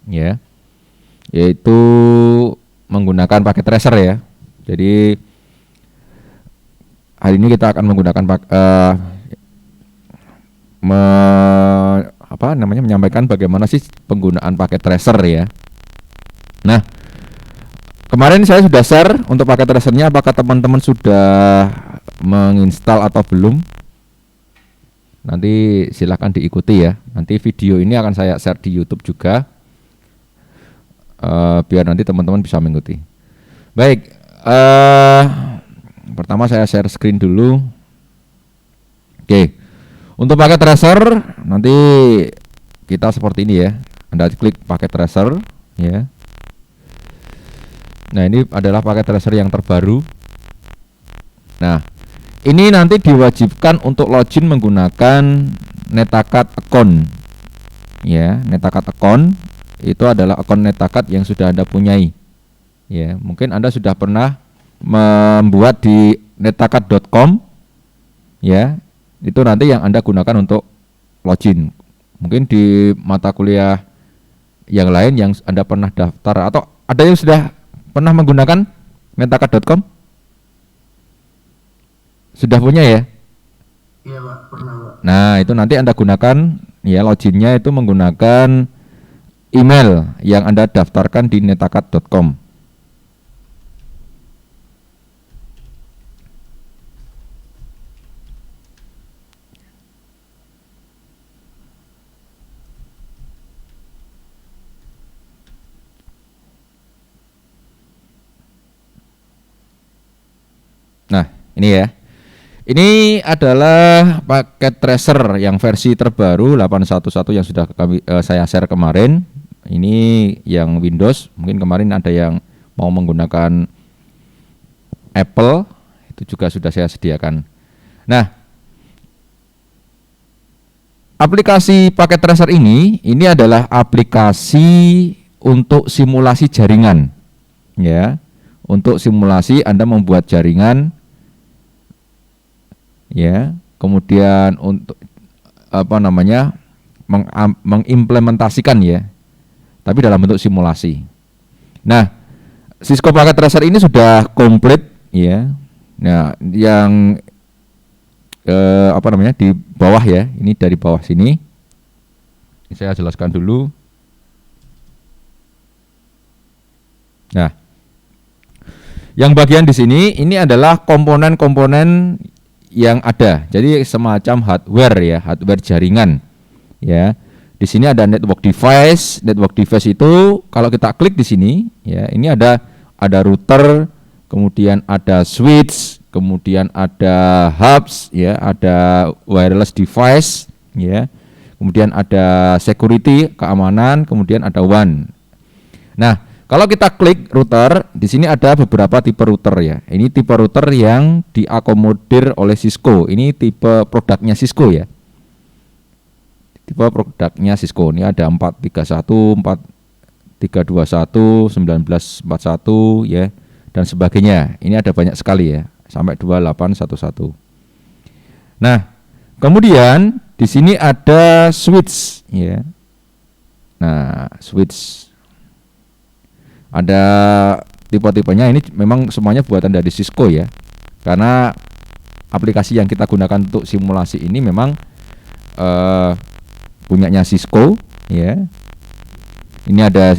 ya, yaitu menggunakan paket tracer ya. Jadi hari ini kita akan menggunakan menyampaikan bagaimana sih penggunaan paket tracer ya. Nah, kemarin saya sudah share untuk paket tracernya, apakah teman-teman sudah menginstal atau belum? Nanti silakan diikuti ya. Nanti video ini akan saya share di YouTube juga, biar nanti teman-teman bisa mengikuti. Baik, pertama saya share screen dulu. Oke, untuk paket tracer nanti kita seperti ini ya. Anda klik paket tracer ya. Nah, ini adalah paket tracer yang terbaru. Nah, ini nanti diwajibkan untuk login menggunakan Netacad account. Ya, Netacad account itu adalah akun Netacad yang sudah Anda punyai. Ya, mungkin Anda sudah pernah membuat di netacad.com. Ya, itu nanti yang Anda gunakan untuk login. Mungkin di mata kuliah yang lain yang Anda pernah daftar, atau ada yang sudah pernah menggunakan netacad.com? Sudah punya ya? Iya Pak, pernah Pak. Nah, itu nanti Anda gunakan ya, loginnya itu menggunakan email yang Anda daftarkan di netacad.com. Nah, ini ya. Ini adalah paket tracer yang versi terbaru 811 yang sudah saya share kemarin. Ini yang Windows, mungkin kemarin ada yang mau menggunakan Apple, itu juga sudah saya sediakan. Nah, aplikasi paket tracer ini adalah aplikasi untuk simulasi jaringan. Ya, untuk simulasi Anda membuat jaringan. Ya, kemudian untuk mengimplementasikan ya, tapi dalam bentuk simulasi. Nah, Cisco Packet Tracer ini sudah komplit ya. Nah, yang di bawah ya, ini dari bawah sini. Ini saya jelaskan dulu. Nah, yang bagian di sini ini adalah komponen-komponen yang ada. Jadi semacam hardware ya, hardware jaringan. Ya. Di sini ada network device. Network device itu kalau kita klik di sini ya, ini ada router, kemudian ada switch, kemudian ada hubs ya, ada wireless device ya. Kemudian ada security, keamanan, kemudian ada WAN. Nah, kalau kita klik router, di sini ada beberapa tipe router ya. Ini tipe router yang diakomodir oleh Cisco. Ini tipe produknya Cisco ya. Tipe produknya Cisco. Ini ada 431, 4321, 1941 ya, dan sebagainya. Ini ada banyak sekali ya, sampai 2811. Nah, kemudian di sini ada switch ya. Nah, switch ada tipe-tipenya, ini memang semuanya buatan dari Cisco ya. Karena aplikasi yang kita gunakan untuk simulasi ini memang punyanya Cisco ya. Ini ada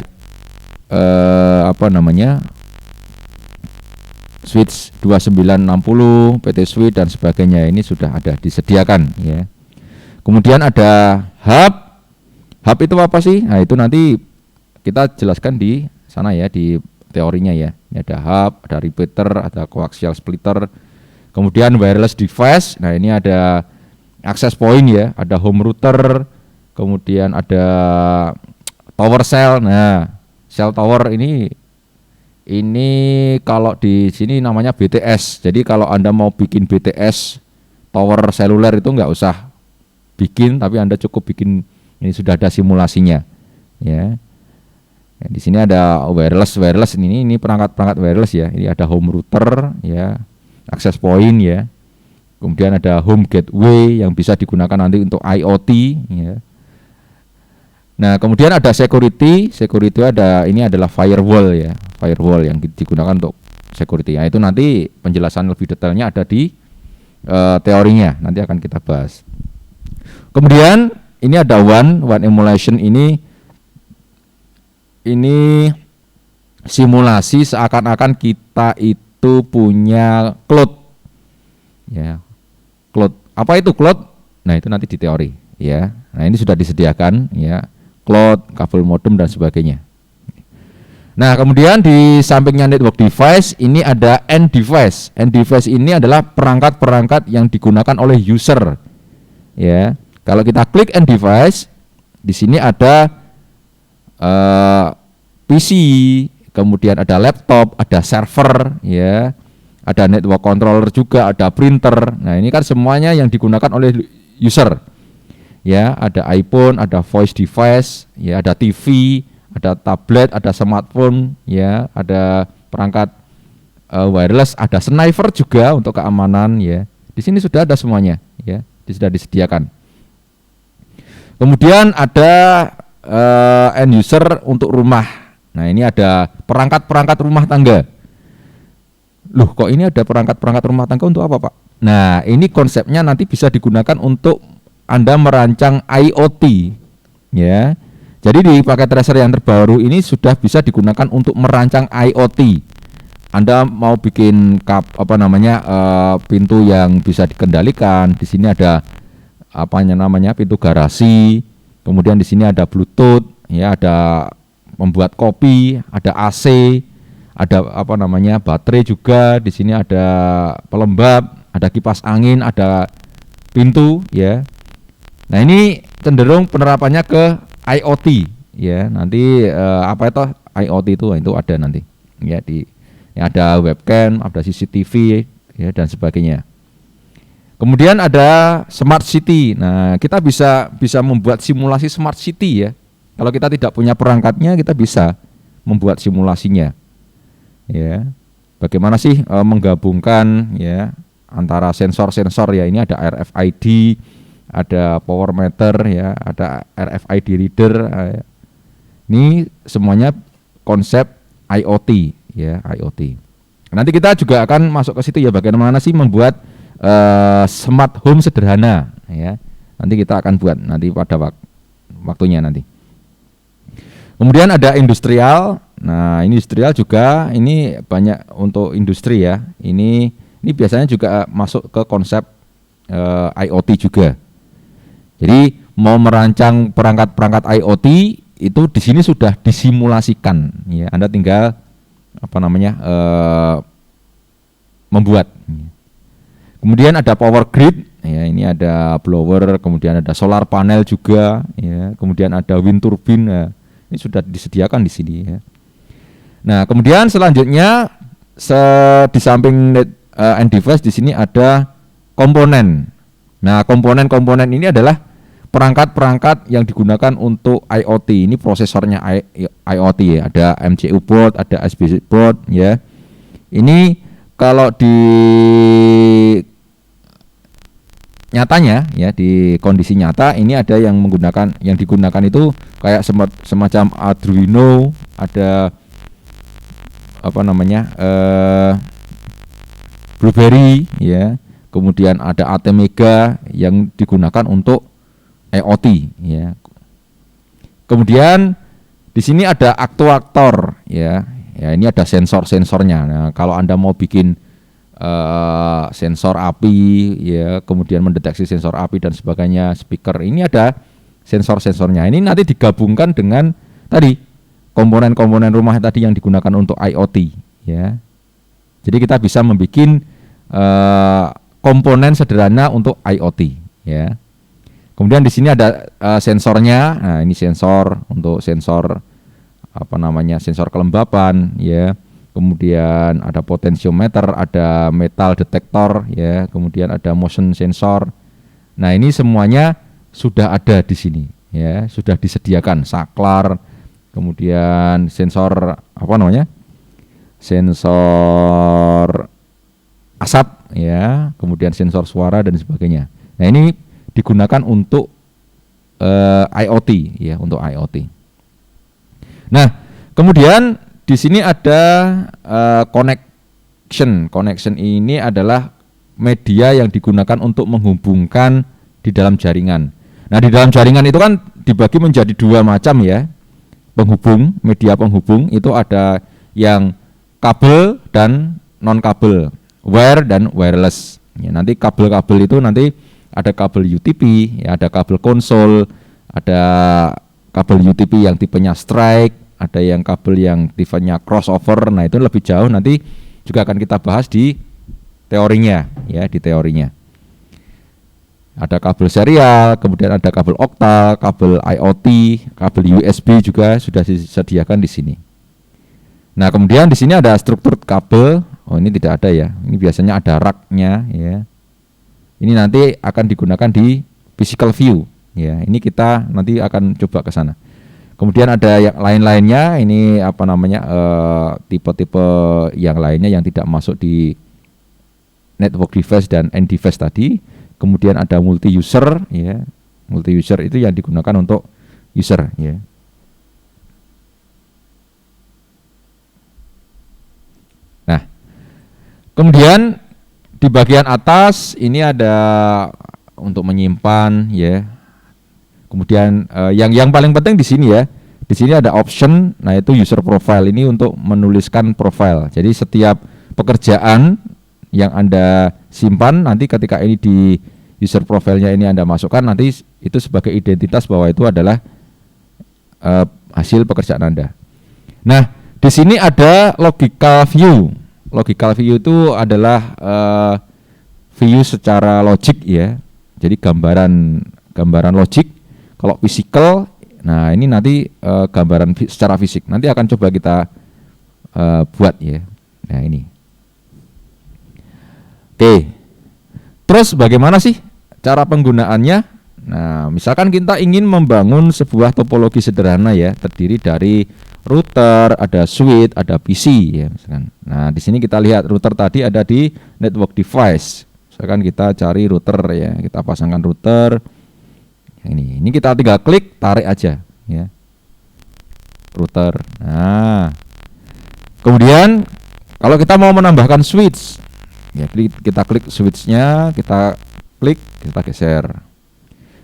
switch 2960, PT switch dan sebagainya, ini sudah ada disediakan ya. Kemudian ada hub. Hub itu apa sih? Nah, itu nanti kita jelaskan di sana ya, di teorinya ya. Ini ada hub, ada repeater, ada coaxial splitter, kemudian wireless device. Nah, ini ada access point ya, ada home router, kemudian ada tower cell. Nah, cell tower ini kalau di sini namanya BTS. Jadi kalau Anda mau bikin BTS tower seluler itu nggak usah bikin, tapi Anda cukup bikin, ini sudah ada simulasinya ya. Ya, di sini ada wireless ini perangkat wireless ya. Ini ada home router ya, access point ya. Kemudian ada home gateway yang bisa digunakan nanti untuk IoT ya. Nah, kemudian ada security ada, ini adalah firewall ya, firewall yang digunakan untuk security. Nah, itu nanti penjelasan lebih detailnya ada di teorinya, nanti akan kita bahas. Kemudian ini ada one emulation, ini simulasi seakan-akan kita itu punya cloud. Ya. Cloud. Apa itu cloud? Nah, itu nanti di teori ya. Nah, ini sudah disediakan ya. Cloud, kabel modem dan sebagainya. Nah, kemudian di sampingnya network device ini ada end device. End device ini adalah perangkat-perangkat yang digunakan oleh user. Ya. Kalau kita klik end device, di sini ada PC, kemudian ada laptop, ada server, ya. Ada network controller juga, ada printer. Nah, ini kan semuanya yang digunakan oleh user. Ya, ada iPhone, ada voice device, ya, ada TV, ada tablet, ada smartphone, ya, ada perangkat wireless, ada sniper juga untuk keamanan, ya. Di sini sudah ada semuanya, ya, sudah disediakan. Kemudian ada end user untuk rumah. Nah, ini ada perangkat-perangkat rumah tangga. Loh, kok ini ada perangkat-perangkat rumah tangga untuk apa, Pak? Nah, ini konsepnya nanti bisa digunakan untuk Anda merancang IoT, ya. Jadi di paket tracer yang terbaru ini sudah bisa digunakan untuk merancang IoT. Anda mau bikin pintu yang bisa dikendalikan. Di sini ada pintu garasi. Kemudian di sini ada Bluetooth, ya, ada membuat kopi, ada AC, ada baterai juga. Di sini ada pelembab, ada kipas angin, ada pintu, ya. Nah, ini cenderung penerapannya ke IoT, ya. Nanti IoT itu ada nanti, ya, ada webcam, ada CCTV, ya, dan sebagainya. Kemudian ada smart city. Nah, kita bisa membuat simulasi smart city, ya. Kalau kita tidak punya perangkatnya, kita bisa membuat simulasinya, ya. Bagaimana sih menggabungkan, ya, antara sensor-sensor, ya. Ini ada RFID, ada power meter, ya, ada RFID reader. Ini semuanya konsep IoT, ya, IoT. Nanti kita juga akan masuk ke situ, ya, bagaimana sih membuat smart home sederhana, ya. Nanti kita akan buat nanti pada waktunya nanti. Kemudian ada industrial. Nah, ini industrial juga, ini banyak untuk industri, ya. Ini biasanya juga masuk ke konsep IoT juga. Jadi mau merancang perangkat-perangkat IoT itu di sini sudah disimulasikan, ya. Anda tinggal membuat. Kemudian ada power grid, ya, ini ada blower, kemudian ada solar panel juga, ya. Kemudian ada wind turbine, ya. Ini sudah disediakan di sini, ya. Nah, kemudian selanjutnya di samping end device di sini ada komponen. Nah, komponen-komponen ini adalah perangkat-perangkat yang digunakan untuk IoT. Ini prosesornya IoT, ya. Ada MCU board, ada SBC board, ya. Ini kalau di nyatanya, ya, di kondisi nyata ini ada yang digunakan itu kayak semacam Arduino, ada BlueBerry, ya. Kemudian ada Atmega yang digunakan untuk IoT, ya. Kemudian di sini ada aktuator, ya. Ya, ini ada sensor-sensornya. Nah, kalau Anda mau bikin sensor api, ya, kemudian mendeteksi sensor api dan sebagainya, speaker, ini ada sensor-sensornya. Ini nanti digabungkan dengan tadi komponen-komponen rumah tadi yang digunakan untuk IoT, ya. Jadi kita bisa membuat komponen sederhana untuk IoT, ya. Kemudian di sini ada sensornya. Nah, ini sensor untuk sensor sensor kelembapan, ya. Kemudian ada potensiometer, ada metal detektor, ya. Kemudian ada motion sensor. Nah, ini semuanya sudah ada di sini, ya. Sudah disediakan saklar, kemudian sensor sensor asap, ya, kemudian sensor suara dan sebagainya. Nah, ini digunakan untuk IoT ya, untuk IoT. Nah, kemudian di sini ada connection. Connection ini adalah media yang digunakan untuk menghubungkan di dalam jaringan. Nah, di dalam jaringan itu kan dibagi menjadi dua macam ya. Penghubung, media penghubung itu ada yang kabel dan non kabel, wire dan wireless. Ya, nanti kabel-kabel itu nanti ada kabel UTP, ya, ada kabel konsol, ada kabel UTP yang tipenya strike, ada yang kabel yang tipenya crossover. Nah, itu lebih jauh nanti juga akan kita bahas di teorinya, ya, di teorinya. Ada kabel serial, kemudian ada kabel oktal, kabel IoT, kabel USB juga sudah disediakan di sini. Nah, kemudian di sini ada struktur kabel. Oh, ini tidak ada ya. Ini biasanya ada rak-nya ya. Ini nanti akan digunakan di physical view ya. Ini kita nanti akan coba ke sana. Kemudian ada yang lain-lainnya, ini apa namanya? Tipe-tipe yang lainnya yang tidak masuk di network device dan end device tadi. Kemudian ada multi user ya. Multi user itu yang digunakan untuk user ya. Nah, kemudian di bagian atas ini ada untuk menyimpan ya. Kemudian yang paling penting di sini ya. Di sini ada option, nah itu user profile, ini untuk menuliskan profile. Jadi setiap pekerjaan yang Anda simpan nanti ketika ini di user profile-nya ini Anda masukkan, nanti itu sebagai identitas bahwa itu adalah hasil pekerjaan Anda. Nah, di sini ada logical view. Logical view itu adalah view secara logik ya. Jadi gambaran logik. Kalau physical, nah ini nanti gambaran secara fisik. Nanti akan coba kita buat ya. Nah, ini. Oke. Terus bagaimana sih cara penggunaannya? Nah, misalkan kita ingin membangun sebuah topologi sederhana ya, terdiri dari router, ada switch, ada PC ya misalkan. Nah, di sini kita lihat router tadi ada di network device. Misalkan kita cari router ya, kita pasangkan router. Ini kita tinggal klik, tarik aja ya. Router. Nah. Kemudian kalau kita mau menambahkan switch, ya kita klik switch-nya, kita klik, kita geser.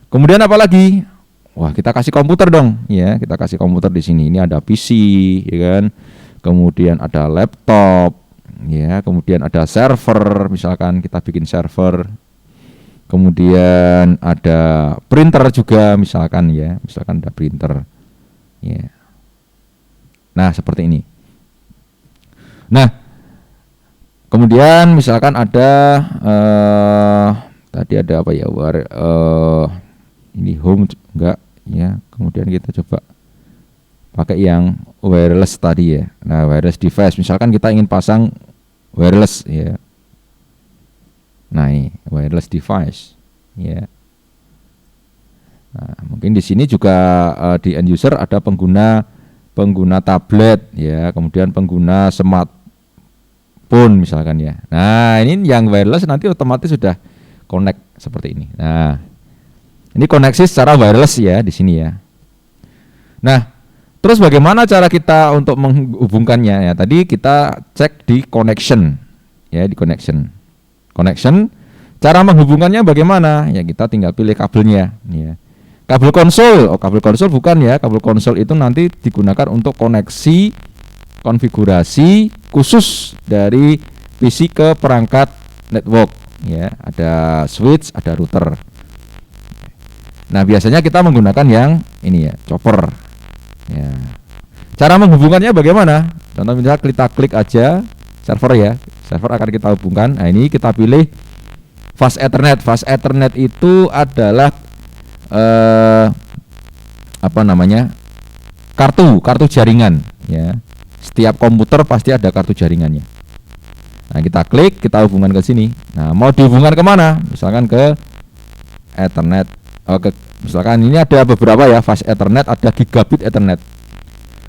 Kemudian apa lagi? Wah, kita kasih komputer dong, ya. Kita kasih komputer di sini. Ini ada PC, ya kan. Kemudian ada laptop, ya. Kemudian ada server, misalkan kita bikin server. Kemudian ada printer juga, misalkan ya. Misalkan ada printer, ya. Nah, seperti ini. Nah, kemudian misalkan ada tadi ada apa ya? Ini home enggak ya. Kemudian kita coba pakai yang wireless tadi ya. Nah, wireless device misalkan kita ingin pasang wireless ya. Nah, ini wireless device ya. Nah, mungkin di sini juga di end user ada pengguna tablet ya, kemudian pengguna smartphone misalkan ya. Nah, ini yang wireless nanti otomatis sudah connect seperti ini. Nah, ini koneksi secara wireless ya di sini ya. Nah, terus bagaimana cara kita untuk menghubungkannya ya? Tadi kita cek di connection ya, di connection. Cara menghubungkannya bagaimana? Ya kita tinggal pilih kabelnya ya. Kabel konsol, kabel konsol bukan ya. Kabel konsol itu nanti digunakan untuk koneksi konfigurasi khusus dari PC ke perangkat network ya. Ada switch, ada router. Nah, biasanya kita menggunakan yang ini ya, chopper. Ya. Cara menghubungkannya bagaimana? Contoh misalnya kita klik aja server ya. Server akan kita hubungkan. Nah, ini kita pilih fast ethernet. Fast ethernet itu adalah kartu jaringan ya. Setiap komputer pasti ada kartu jaringannya. Nah, kita klik, kita hubungkan ke sini. Nah, mau dihubungkan kemana? Misalkan ke Ethernet. Misalkan ini ada beberapa ya, fast Ethernet, ada gigabit Ethernet.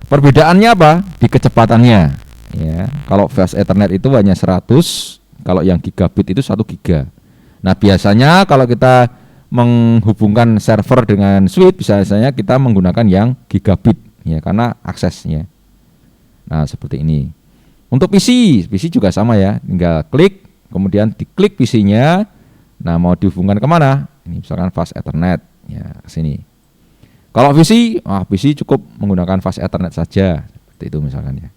Perbedaannya apa? Di kecepatannya. Ya, kalau fast Ethernet itu hanya 100, kalau yang gigabit itu 1 giga. Nah, biasanya kalau kita menghubungkan server dengan switch, biasanya kita menggunakan yang gigabit ya karena aksesnya. Nah, seperti ini. Untuk PC juga sama ya, tinggal klik, kemudian diklik PC-nya. Nah, mau dihubungkan kemana? Ini misalkan fast Ethernet ya ke sini. Kalau PC cukup menggunakan fast Ethernet saja, seperti itu misalkan ya.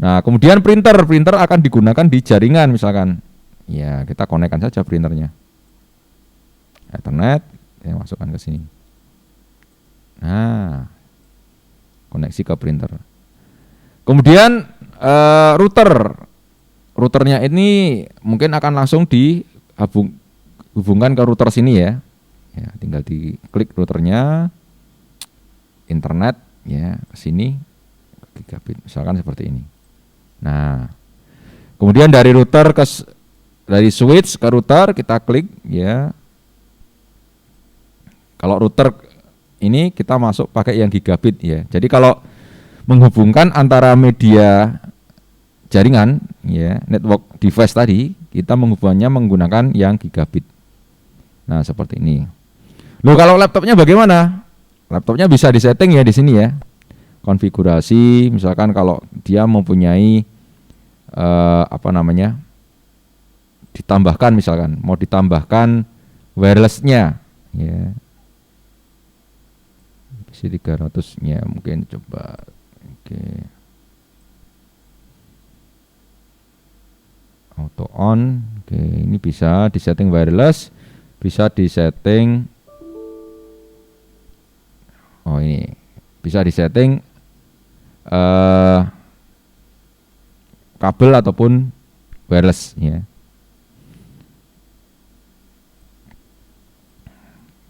Nah, kemudian printer akan digunakan di jaringan misalkan. Ya, kita konekkan saja printernya. Ethernet, saya masukkan ke sini. Nah, koneksi ke printer. Kemudian routernya ini mungkin akan langsung dihubungkan ke router sini ya. Ya, tinggal diklik routernya, internet ya ke sini, gigabit misalkan seperti ini. Nah, kemudian dari switch ke router kita klik ya. Kalau router ini kita masuk pakai yang gigabit ya. Jadi kalau menghubungkan antara media jaringan ya, network device tadi, kita menghubungkannya menggunakan yang gigabit. Nah, seperti ini. Loh, kalau laptopnya bagaimana? Laptopnya bisa disetting ya di sini ya. Konfigurasi, misalkan kalau dia mempunyai ditambahkan misalkan, mau ditambahkan wirelessnya ya. PC 300-nya mungkin coba. Oke. Auto on. Oke, ini bisa disetting wireless, bisa disetting ini bisa disetting kabel ataupun wireless ya.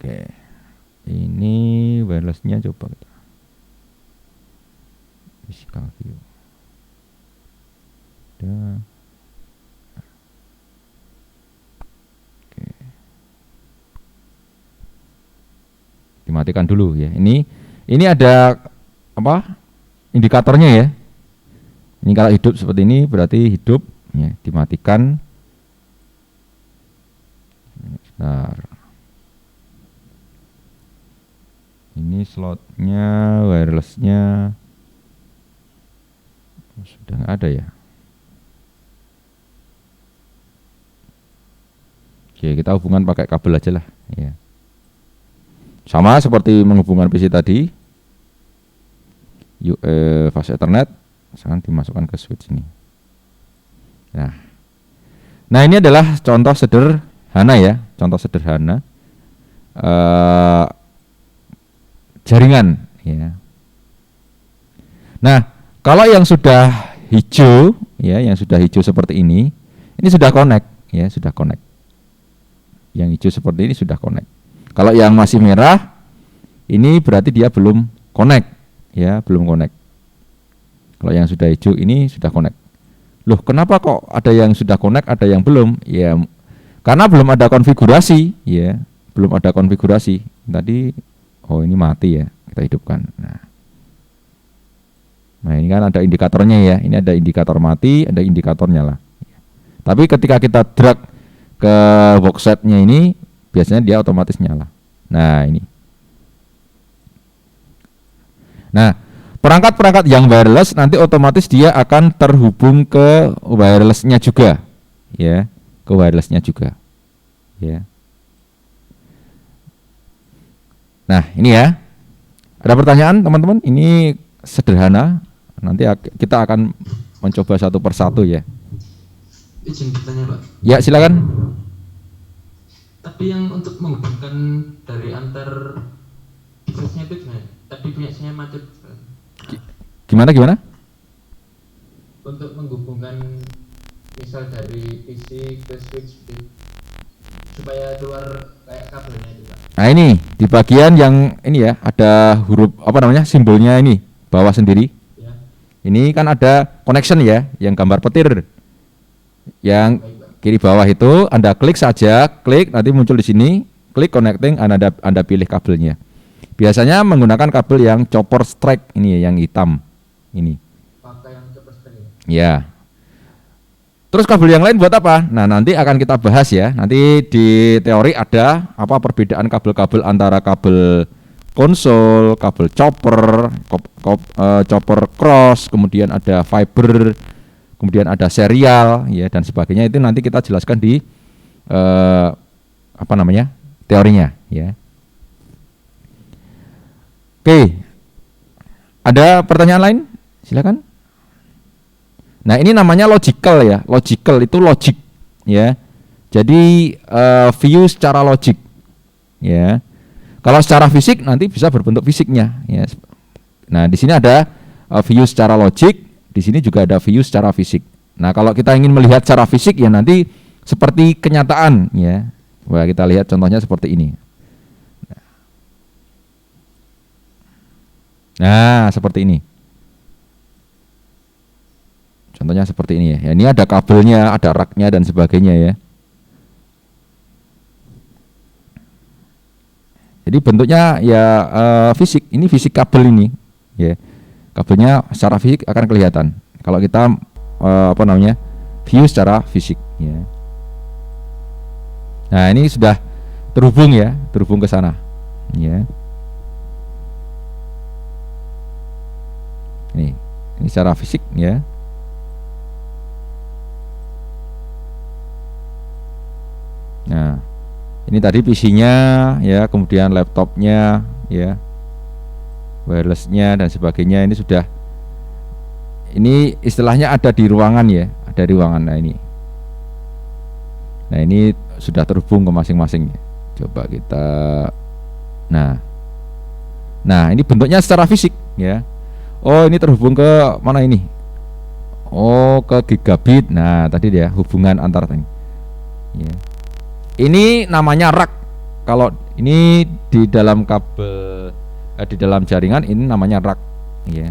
Oke. Ini wirelessnya coba kita physical view. Oke. Dimatikan dulu ya. Ini ada apa? Indikatornya ya. Ini kalau hidup seperti ini berarti hidup ya, dimatikan. Bentar. Ini slotnya, wirelessnya sudah nggak ada ya. Oke, kita hubungan pakai kabel aja lah ya. Sama seperti menghubungkan PC tadi. Fast Ethernet, misalkan dimasukkan ke switch ini. Nah, ini adalah contoh sederhana ya, contoh sederhana jaringan ya. Nah, kalau yang sudah hijau ya, yang sudah hijau seperti ini sudah connect ya, sudah connect. Yang hijau seperti ini sudah connect. Kalau yang masih merah ini berarti dia belum connect ya, belum connect. Kalau yang sudah hijau ini sudah connect. Loh, kenapa kok ada yang sudah connect, ada yang belum? Ya, karena belum ada konfigurasi ya, belum ada konfigurasi. Tadi ini mati ya, kita hidupkan. Nah, ini kan ada indikatornya ya. Ini ada indikator mati, ada indikator nyala. Tapi ketika kita drag ke box setnya ini, biasanya dia otomatis nyala. Nah, ini. Nah, perangkat-perangkat yang wireless nanti otomatis dia akan terhubung ke wirelessnya juga, ya, ke wirelessnya juga, ya. Nah, ini ya. Ada pertanyaan teman-teman? Ini sederhana. Nanti kita akan mencoba satu persatu ya. Izin bertanya, Pak. Ya, silakan. Tapi yang untuk menghubungkan dari antar device-nya itu gimana? Tadi punya macet. Gimana? Untuk menghubungkan misal dari PC ke switch supaya keluar kayak kabelnya itu, Pak. Nah, ini di bagian yang ini ya, ada huruf simbolnya ini bawah sendiri. Ya. Ini kan ada connection ya, yang gambar petir. Yang kiri bawah itu Anda klik saja, klik nanti muncul di sini, klik connecting, Anda pilih kabelnya. Biasanya menggunakan kabel yang copper strike ini ya, yang hitam ini. Pakai yang chopper strike. Ya. Terus kabel yang lain buat apa? Nah, nanti akan kita bahas ya. Nanti di teori ada apa perbedaan kabel-kabel antara kabel konsol, kabel chopper, chopper cross, kemudian ada fiber, kemudian ada serial ya dan sebagainya. Itu nanti kita jelaskan di apa namanya? Teorinya ya. Oke. Ada pertanyaan lain? Silakan. Nah, ini namanya logical ya. Logical itu logic ya. Jadi view secara logik ya. Kalau secara fisik nanti bisa berbentuk fisiknya ya. Nah, di sini ada view secara logik, di sini juga ada view secara fisik. Nah, kalau kita ingin melihat secara fisik ya nanti seperti kenyataan ya. Wah, kita lihat contohnya seperti ini. Nah, seperti ini. Contohnya seperti ini ya. Ini ada kabelnya, ada raknya dan sebagainya ya. Jadi bentuknya ya fisik. Ini fisik kabel ini ya. Kabelnya secara fisik akan kelihatan. Kalau kita apa namanya? View secara fisik ya. Nah, ini sudah terhubung ya, terhubung ke sana ya. Ini secara fisik ya. Nah, ini tadi PC-nya ya, kemudian laptopnya ya, wirelessnya dan sebagainya. Ini sudah, ini istilahnya ada di ruangan ya, ada di ruangan. Nah ini sudah terhubung ke masing-masing. Coba kita, nah ini bentuknya secara fisik ya. Oh, ini terhubung ke mana ini? Oh, ke gigabit. Nah tadi dia hubungan antar ini. Ya. Ini namanya rak. Kalau ini di dalam kabel, di dalam jaringan ini namanya rak. Ya.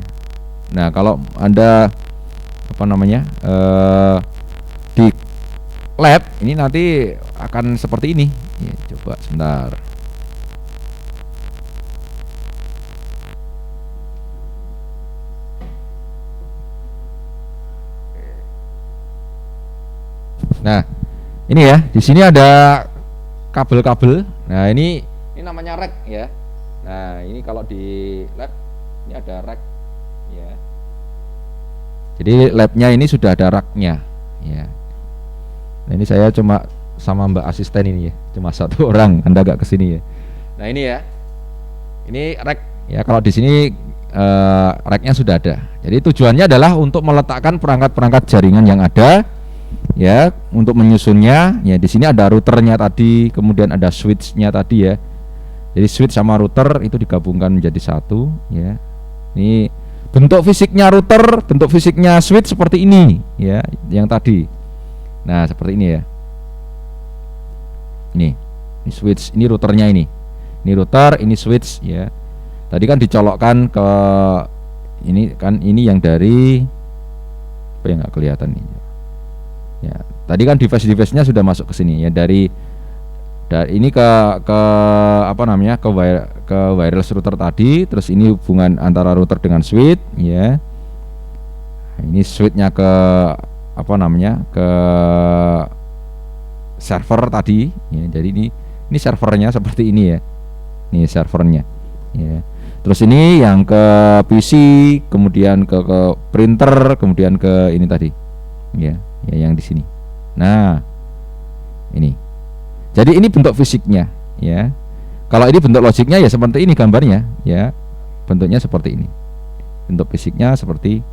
Nah kalau Anda apa namanya di lab ini nanti akan seperti ini. Ya, coba sebentar. Nah, ini ya, di sini ada kabel-kabel. Nah, ini namanya rack ya. Nah, ini kalau di lab ini ada rack ya. Jadi labnya ini sudah ada racknya ya. Nah, ini saya cuma sama Mbak asisten ini ya, cuma satu orang, Anda agak kesini ya. Nah, ini ya, ini rack ya. Kalau di sini racknya sudah ada. Jadi tujuannya adalah untuk meletakkan perangkat-perangkat jaringan yang ada. Ya, untuk menyusunnya ya. Di sini ada routernya tadi, kemudian ada switchnya tadi ya. Jadi switch sama router itu digabungkan menjadi satu ya. Ini bentuk fisiknya router, bentuk fisiknya switch seperti ini ya, yang tadi. Nah seperti ini ya. Ini switch, ini routernya ini. Ini router, ini switch ya. Tadi kan dicolokkan ke ini kan, ini yang dari apa yang nggak kelihatan nih. Ya, tadi kan device-nya sudah masuk ke sini ya, dari ini ke apa namanya, ke wireless router tadi, terus ini hubungan antara router dengan switch ya. Nah, ini switchnya ke apa namanya, ke server tadi ya. Jadi ini servernya seperti ini ya. Ini servernya ya. Terus ini yang ke PC, kemudian ke printer, kemudian ke ini tadi ya. Ya, yang di sini. Nah, ini. Jadi ini bentuk fisiknya, ya. Kalau ini bentuk logiknya ya seperti ini gambarnya, ya. Bentuknya seperti ini. Bentuk fisiknya seperti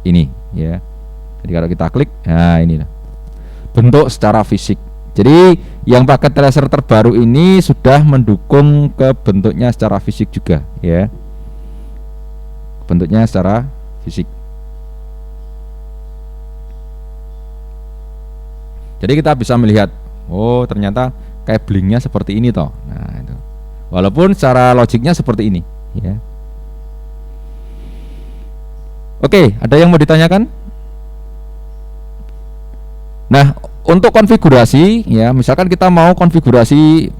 ini, ya. Jadi kalau kita klik, nah inilah bentuk secara fisik. Jadi yang paket tracer terbaru ini sudah mendukung ke bentuknya secara fisik juga, ya. Bentuknya secara fisik. Jadi kita bisa melihat, oh ternyata cablingnya seperti ini toh. Nah itu, walaupun secara logiknya seperti ini ya. Oke, ada yang mau ditanyakan? Nah, untuk konfigurasi ya, misalkan kita mau konfigurasi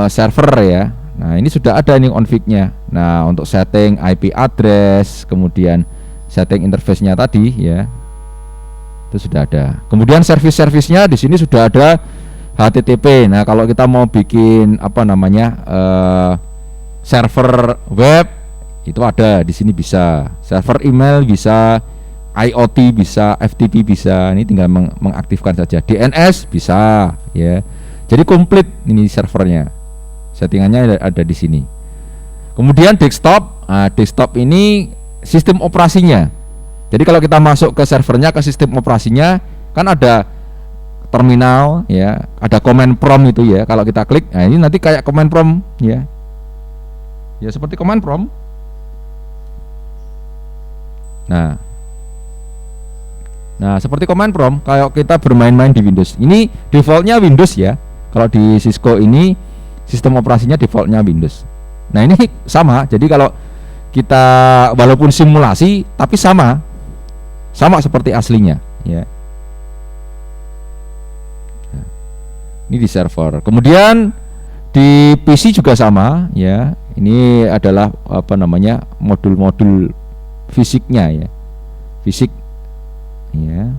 server ya. Nah ini sudah ada nih config-nya. Nah untuk setting IP address, kemudian setting interface-nya tadi ya, itu itu sudah ada. Kemudian servisnya di sini sudah ada HTTP. Nah, kalau kita mau bikin server web itu ada di sini, bisa. Server email bisa, IoT bisa, FTP bisa. Ini tinggal mengaktifkan saja. DNS bisa, ya. Jadi komplit ini servernya. Settingannya ada di sini. Kemudian desktop. Nah, desktop ini sistem operasinya. Jadi kalau kita masuk ke servernya, ke sistem operasinya, kan ada terminal, ya, ada command prompt itu, ya. Kalau kita klik, nah ini nanti kayak command prompt, ya. Ya seperti command prompt. Nah, seperti command prompt kayak kita bermain-main di Windows. Ini defaultnya Windows, ya. Kalau di Cisco ini sistem operasinya defaultnya Windows. Nah, ini sama. Jadi kalau kita walaupun simulasi tapi sama seperti aslinya, ya. Nah, ini di server. Kemudian di PC juga sama, ya. Ini adalah modul-modul fisiknya, ya. Fisik, ya.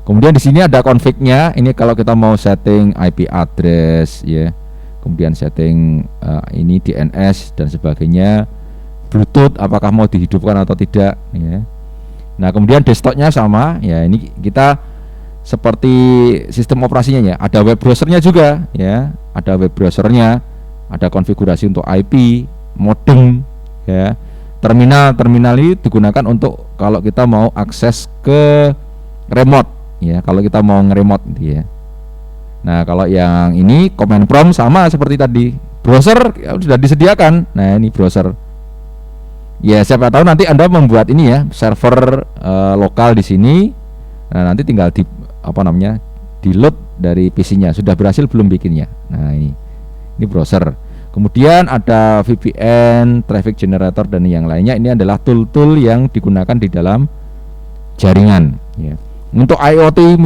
Kemudian di sini ada config-nya. Ini kalau kita mau setting IP address, ya. Kemudian setting ini DNS dan sebagainya, Bluetooth apakah mau dihidupkan atau tidak, ya. Nah, kemudian desktopnya sama, ya. Ini kita seperti sistem operasinya, ya. Ada web browsernya juga, ya. Ada web browsernya, ada konfigurasi untuk IP, modem, ya. Terminal ini digunakan untuk kalau kita mau akses ke remote, ya. Kalau kita mau nge-remote, ya. Nah, kalau yang ini command prompt sama seperti tadi. Browser ya, sudah disediakan. Nah, ini browser. Ya, siapa tahu nanti Anda membuat ini, ya, server lokal di sini. Nah, nanti tinggal di load dari PC-nya. Sudah berhasil belum bikinnya. Nah, ini browser. Kemudian ada VPN, traffic generator dan yang lainnya. Ini adalah tool-tool yang digunakan di dalam jaringan, ya. Untuk IoT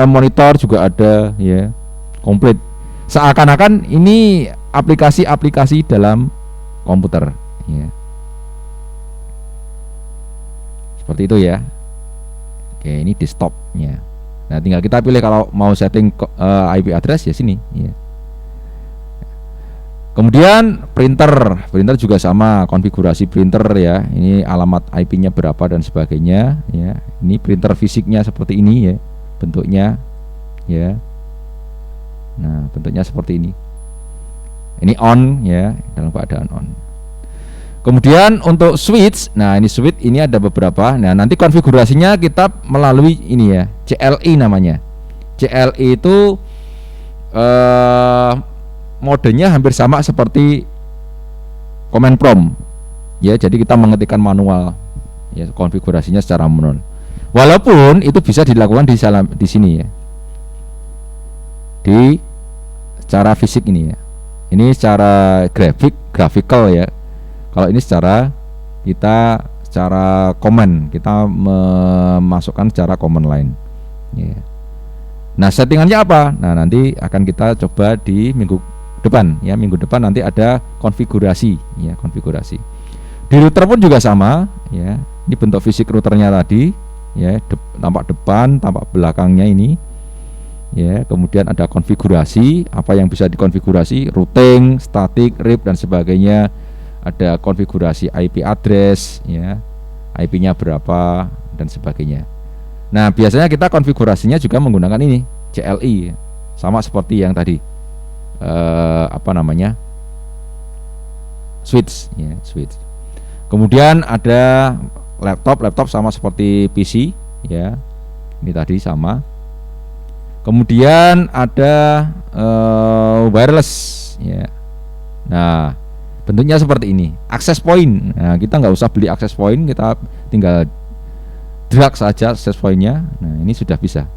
monitor juga ada, ya, komplit. Seakan-akan ini aplikasi-aplikasi dalam komputer, ya. Seperti itu, ya. Oke, ini desktopnya. Nah, tinggal kita pilih kalau mau setting IP address, ya sini, ya. Kemudian printer juga sama, konfigurasi printer, ya. Ini alamat IP-nya berapa dan sebagainya, ya. Ini printer fisiknya seperti ini, ya, bentuknya, ya. Nah, bentuknya seperti ini. Ini on, ya, dalam keadaan on. Kemudian untuk switch, nah ini switch ini ada beberapa. Nah, nanti konfigurasinya kita melalui ini, ya, CLI namanya. CLI itu modenya hampir sama seperti command prompt, ya. Jadi kita mengetikkan manual, ya, konfigurasinya secara manual. Walaupun itu bisa dilakukan di sini, ya, di secara fisik ini, ya. Ini secara graphical, ya. Kalau ini secara command, kita memasukkan secara command line, ya. Nah, settingannya apa? Nah, nanti akan kita coba di minggu depan, ya. Minggu depan nanti ada konfigurasi, ya, konfigurasi. Di router pun juga sama, ya. Ini bentuk fisik routernya tadi, ya, tampak depan, tampak belakangnya ini, ya. Kemudian ada konfigurasi, apa yang bisa dikonfigurasi, routing, static, RIP dan sebagainya. Ada konfigurasi IP address, ya, IP-nya berapa dan sebagainya. Nah, biasanya kita konfigurasinya juga menggunakan ini, CLI, sama seperti yang tadi. Switch, ya, switch. Kemudian ada laptop sama seperti PC, ya. Ini tadi sama. Kemudian ada wireless, ya. Nah, bentuknya seperti ini. Access point. Nah, kita nggak usah beli access point, kita tinggal drag saja access point-nya. Nah, ini sudah bisa.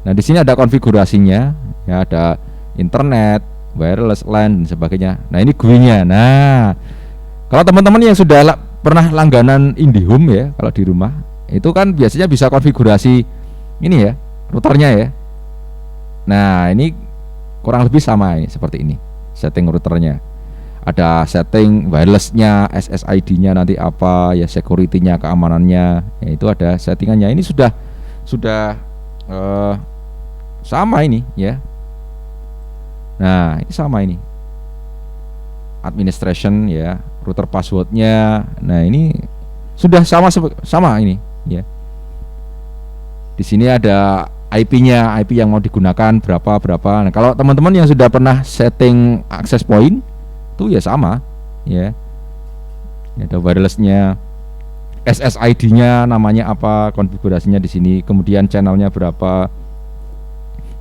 Nah, di sini ada konfigurasinya, ya, ada internet, wireless LAN dan sebagainya. Nah, ini GUI-nya. Nah, kalau teman-teman yang sudah pernah langganan IndiHome, ya, kalau di rumah, itu kan biasanya bisa konfigurasi ini, ya, routernya, ya. Nah, ini kurang lebih sama ini, seperti ini setting routernya. ada setting wirelessnya, SSID-nya nanti apa, ya security-nya, keamanannya, ya itu ada settingannya. Ini sudah sama ini ya. Nah, ini sama ini. Administration ya, router passwordnya. Nah, ini sudah sama ini ya. Di sini ada IP-nya, IP yang mau digunakan berapa. Nah, kalau teman-teman yang sudah pernah setting access point itu ya sama ya. Ini ada wirelessnya, SSID-nya namanya apa, konfigurasinya di sini, kemudian channelnya berapa.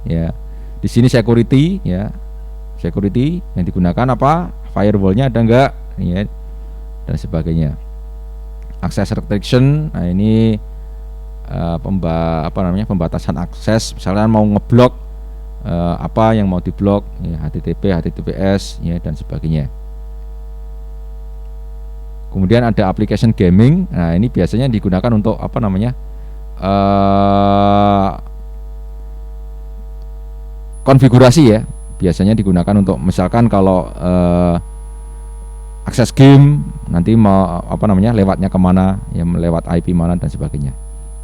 Ya. Di sini security ya. Security yang digunakan apa? Firewall-nya ada enggak ya, dan sebagainya. Access restriction, nah ini pembatasan akses, misalnya mau ngeblok apa yang mau diblok ya, HTTP, HTTPS ya, dan sebagainya. Kemudian ada application gaming. Nah, ini biasanya digunakan untuk apa namanya? Konfigurasi ya. Biasanya digunakan untuk misalkan kalau akses game nanti mau apa namanya? Lewatnya kemana? Ya, lewat IP mana dan sebagainya.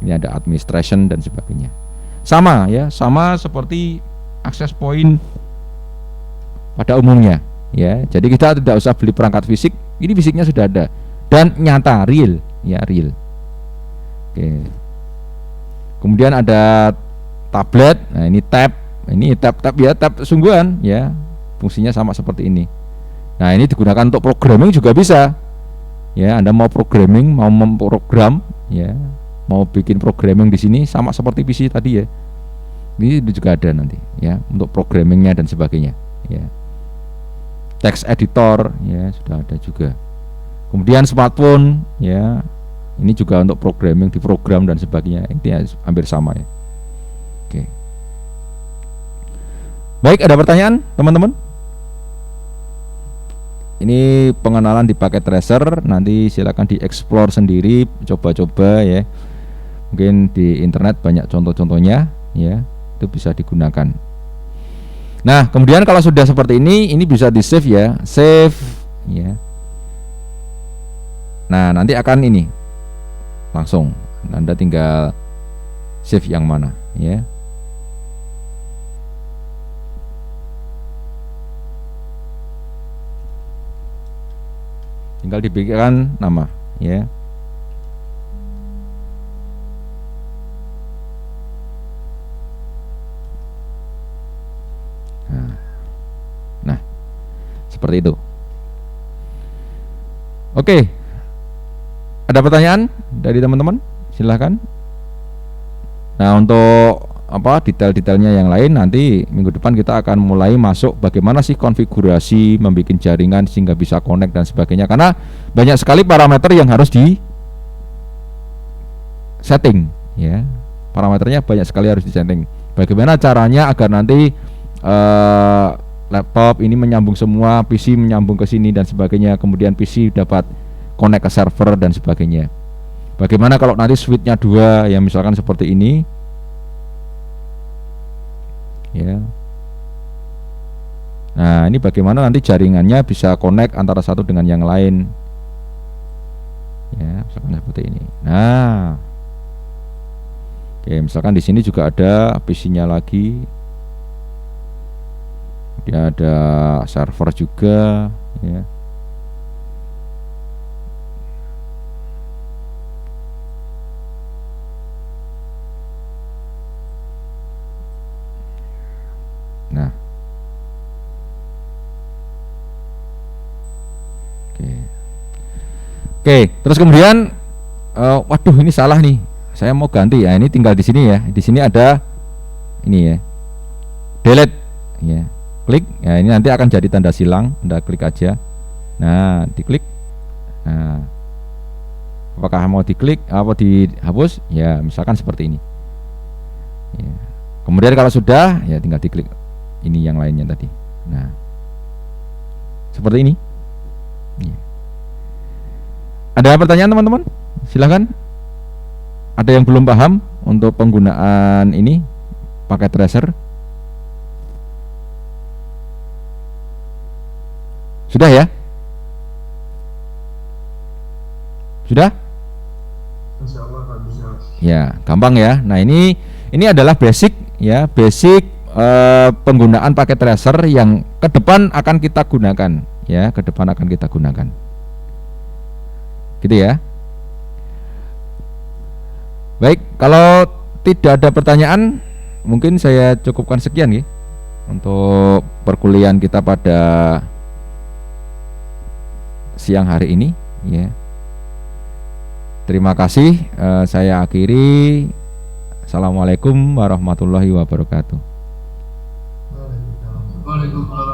Ini ada administration dan sebagainya. Sama ya, sama seperti access point pada umumnya ya. Jadi kita tidak usah beli perangkat fisik, ini fisiknya sudah ada dan nyata, real ya, real. Oke. Kemudian ada tablet. Nah, ini tab ya, tab sungguhan ya. Fungsinya sama seperti ini. Nah, ini digunakan untuk programming juga bisa. Ya, Anda mau programming, mau memprogram ya, mau bikin programming di sini sama seperti PC tadi ya. Ini juga ada nanti ya untuk programmingnya dan sebagainya ya. Text editor ya sudah ada juga. Kemudian smartphone ya, ini juga untuk programming, diprogram dan sebagainya. Intinya hampir sama ya. Oke. Baik, ada pertanyaan teman-teman? Ini pengenalan di paket tracer, nanti silakan dieksplor sendiri, coba-coba ya. Mungkin di internet banyak contoh-contohnya ya, itu bisa digunakan. Nah, kemudian kalau sudah seperti ini bisa di save ya, save ya. Nah, nanti akan ini langsung Anda tinggal save yang mana ya. Tinggal diberikan nama ya. Nah, seperti itu. Oke. Ada pertanyaan dari teman-teman? Silahkan. Nah, untuk apa detail-detailnya yang lain nanti minggu depan kita akan mulai masuk bagaimana sih konfigurasi membuat jaringan sehingga bisa connect dan sebagainya, karena banyak sekali parameter yang harus di setting ya. Parameternya banyak sekali harus di setting. Bagaimana caranya agar nanti laptop ini menyambung semua, PC menyambung ke sini dan sebagainya, kemudian PC dapat connect ke server dan sebagainya. Bagaimana kalau nanti switch-nya 2 ya, misalkan seperti ini ya. Nah, ini bagaimana nanti jaringannya bisa connect antara satu dengan yang lain ya, misalkan seperti ini. Nah, oke, misalkan di sini juga ada PC-nya lagi, dia ada server juga ya. Nah, oke, terus kemudian waduh ini salah nih, saya mau ganti ya, ini tinggal di sini ya, di sini ada ini ya, delete ya, klik ya, ini nanti akan jadi tanda silang, Anda klik aja, nah diklik, nah apakah mau diklik apa dihapus ya, misalkan seperti ini ya. Kemudian kalau sudah ya tinggal diklik ini yang lainnya tadi. Nah, seperti ini ya. Ada pertanyaan teman-teman? Silahkan. Ada yang belum paham untuk penggunaan ini paket tracer? Sudah ya? Sudah? Insya Allah Pak bisa. Ya, gampang ya. Nah, ini adalah basic ya, basic penggunaan paket tracer yang ke depan akan kita gunakan ya, ke depan akan kita gunakan. Gitu ya. Baik, kalau tidak ada pertanyaan, mungkin saya cukupkan sekian ya untuk perkuliahan kita pada siang hari ini ya. Terima kasih, saya akhiri. Assalamualaikum warahmatullahi wabarakatuh. Waalaikumsalam.